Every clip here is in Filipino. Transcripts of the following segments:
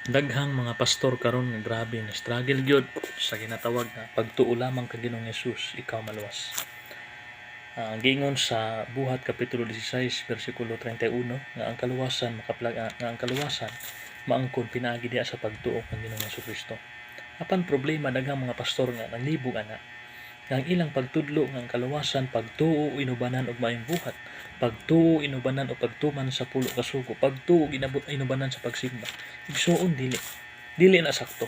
Daghang mga pastor karon nga grabe na struggle gyud sa ginatawag na pagtuo lamang kay Ginoong Hesus ikaw maluwas. Ang giingon sa Buhat kapitulo 16 bersikulo 31 nga ang kaluwasan nga ang kaluwasan maangkon pinaagi diha sa pagtuo kang Ginoong Hesukristo. Apan problema daghang mga pastor nga nanglibog ana nga ang ilang pagtudlo nga ang kaluwasan pagtuo inubanan og maayong buhat, pagtuo inubanan o pagtuman sa pulo ka sugo, pagtuo inubanan sa pagsimba. Igsuon dili na sakto.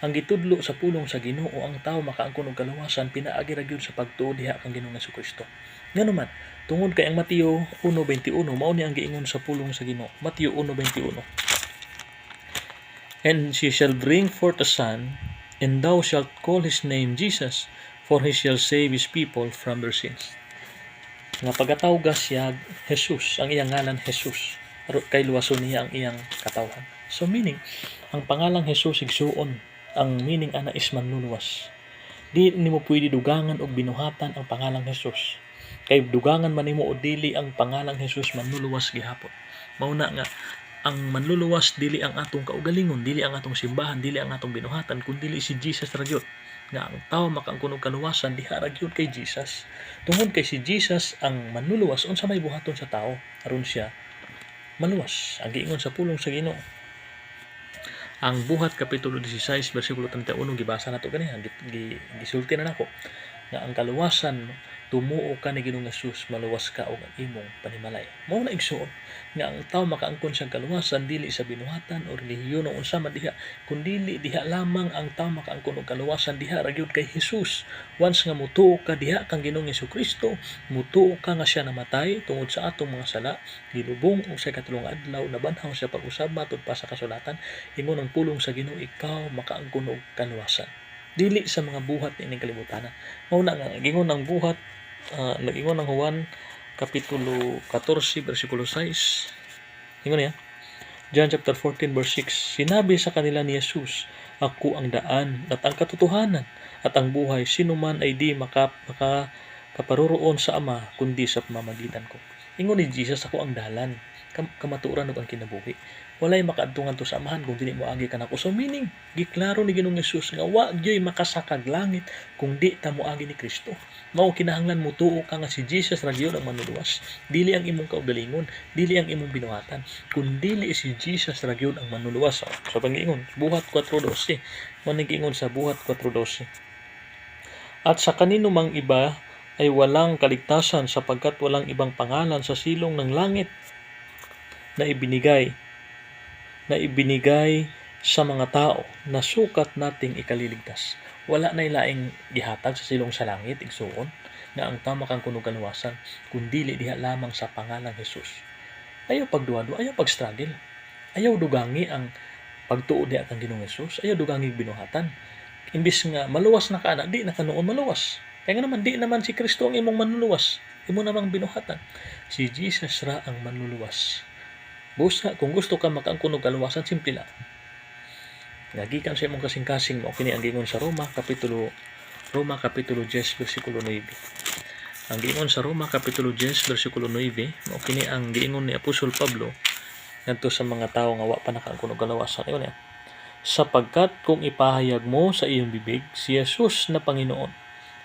Ang gitudlo sa pulong sa Ginoo ang tawo makaangkon og kaluwasan pinaagi ra gyud sa pagtuo diha kang Ginoong Hesukristo. Nganuman, tungod kay ang Mateo 1:21 mao ni ang giingon sa pulong sa Ginoo. Mateo 1:21. And she shall bring forth a son, and thou shalt call his name Jesus, for he shall save his people from their sins. Nga pagatawgas siya Jesus, ang iyang ngalan Jesus, kay luwason niya ang iyang katawhan. So meaning, ang pangalang Jesus igsuon, ang meaning ana is manluluwas. Di nimo pwede dugangan og binuhatan ang pangalang Jesus. Kay dugangan man nimo o dili ang pangalang Jesus manluluwas gihapon. Mao na nga ang manluluwas dili ang atong kaugalingon, dili ang atong simbahan, dili ang atong binuhatan, kundi si Jesus ra gyud. Nga ang tawo makaangkon og kaluwasan diha ra gyud kay Jesus. Tungod kay si Jesus ang manluluwas unsa may buhaton sa tawo aron siya maluwas. Ang giingon sa pulong sa Ginoo. Ang Buhat kapitulo 16 bersikulo 31 gibasa nato ganiha gisulti na nako nga ang kaluwasan tumuo ka ni Ginoong Hesus maluwas ka og ang imong panimalay. Mao na igsuon nga ang tawo makaangkon sa kaluwasan dili sa binuhatan o relihiyon o unsa man diha kundi diha lamang ang tawo makaangkon og kaluwasan diha ra gyud kay Hesus. Once nga mutuo ka diha kang Ginoong Hesukristo, mutuo ka nga siya namatay tungod sa atong mga sala, gilubong og sa ikatulong adlaw nabanhaw sa pag-usab matud pa sa kasulatan, ingon ang pulong sa Ginoo ikaw makaangkon og kaluwasan. Dili sa mga buhat ining kalibutan. Mao na nga gingon ang buhat nag-ingon ng Juan kapitulo 14 bersikulo 6. Ingon niya, John chapter 14 verse 6. Sinabi sa kanila ni Jesus, ako ang daan at ang katotohanan at ang buhay. Sino man ay di makaparuroon sa Ama kundi sa pamamagitan ko. Ingon ni Jesus, ako ang dalan, kamatuoran ug ang kinabuhi. Walay makaadtungan to sa Amahan kung dili mo agi kanako. So meaning, giklaro ni Ginoong Hesus nga wa gyoy makasakag langit kung di ta moagi ni Kristo. Mao kinahanglan mo tuo ka nga si Jesus ra gyud ang manluluwas. Dili ang imong kaugalingon, dili ang imong binuhatan, kundi si Jesus ra gyud ang manluluwas. So pangingon, Buhat 4:12. Mao nag-ingon sa Buhat 4:12. At sa kanino mang iba ay walang kaligtasan sapagkat walang ibang pangalan sa silong ng langit na ibinigay sa mga tao na sukat nating ikaliligtas. Wala na ilaing gihatag sa silong sa langit, igsuon, na ang tama kang kuno kaluwasan, kundi diha lamang sa pangalang Jesus. Ayaw pagduwa-duwa, ayaw pag-struggle. Ayaw dugangi ang pagtuo diha kang Ginoong Hesus, ayaw dugangi binuhatan. Imbis nga maluwas na ka na, di na kanoon maluwas. Kaya nga naman, di naman si Kristo ang imong manluluwas. Imo namang binuhatan. Si Jesus ra ang manluluwas. Busa, kung gusto ka makaangkon og kaluwasan, simple lang. Nagikan sa imong kasing-kasing mo kini ang giingon sa Roma kapitulo 10 bersikulo 9. Ang giingon sa Roma kapitulo 10 bersikulo 9 mao kini ang giingon ni Apostol Pablo ngadto sa mga tawo nga wa pa nakaangkon og kaluwasan. Ayun niya. Sapagkat kung ipahayag mo sa iyong bibig si Jesus na Panginoon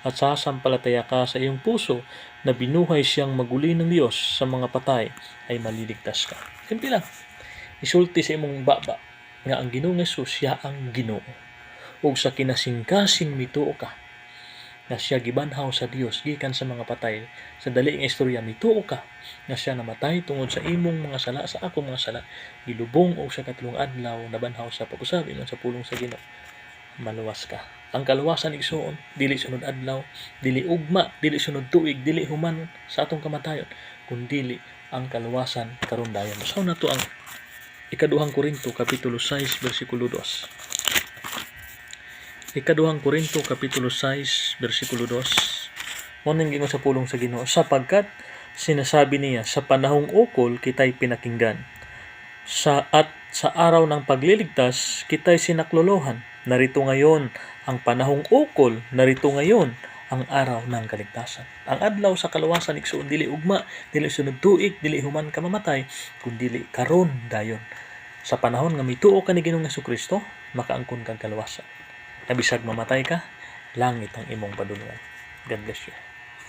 at sasampalataya ka sa iyong puso na binuhay siyang maguli ng Diyos sa mga patay, ay maliligtas ka. Simple lang. Isulti sa imong baba nga ang Ginoong Hesus siya ang Ginoo. Ug sa kinasing-kasing mituo ka na siya gibanhaw sa Dios gikan sa mga patay. Sa dali nga istorya mituo ka na siya namatay tungod sa imong mga sala, sa akong mga sala, gilubong og sa katulong adlaw nabanhaw sa pag-usab ingon sa pulong sa Ginoo. Maluwas ka. Ang kaluwasan igsuon, dili sunod adlaw, dili ugma, dili sunod tuig, dili human sa atong kamatayon, kundi ang kaluwasan karon dayon. So na to ang ikaduhang Korinto kapitulo 6 bersikulo 2. Ikaduhang Korinto kapitulo 6 bersikulo 2. Mao ning giingon sa pulong sa Ginoo, sapagkat sinasabi niya sa panahong ukol kitay pinakinggan. Sa araw ng pagliligtas kitay sinaklolohan. Narito ngayon ang panahong ukol, narito ngayon ang araw ng kaligtasan. Ang adlaw sa kaluwasan igsuon dili ugma, dili sunod tuig, dili human ka mamatay, kundi karon dayon. Sa panahon nga mituo ka ni Ginoong Jesucristo, makaangkon kang kaluwasan. Nabisag mamatay ka, langit ang imong padulungan. God bless you.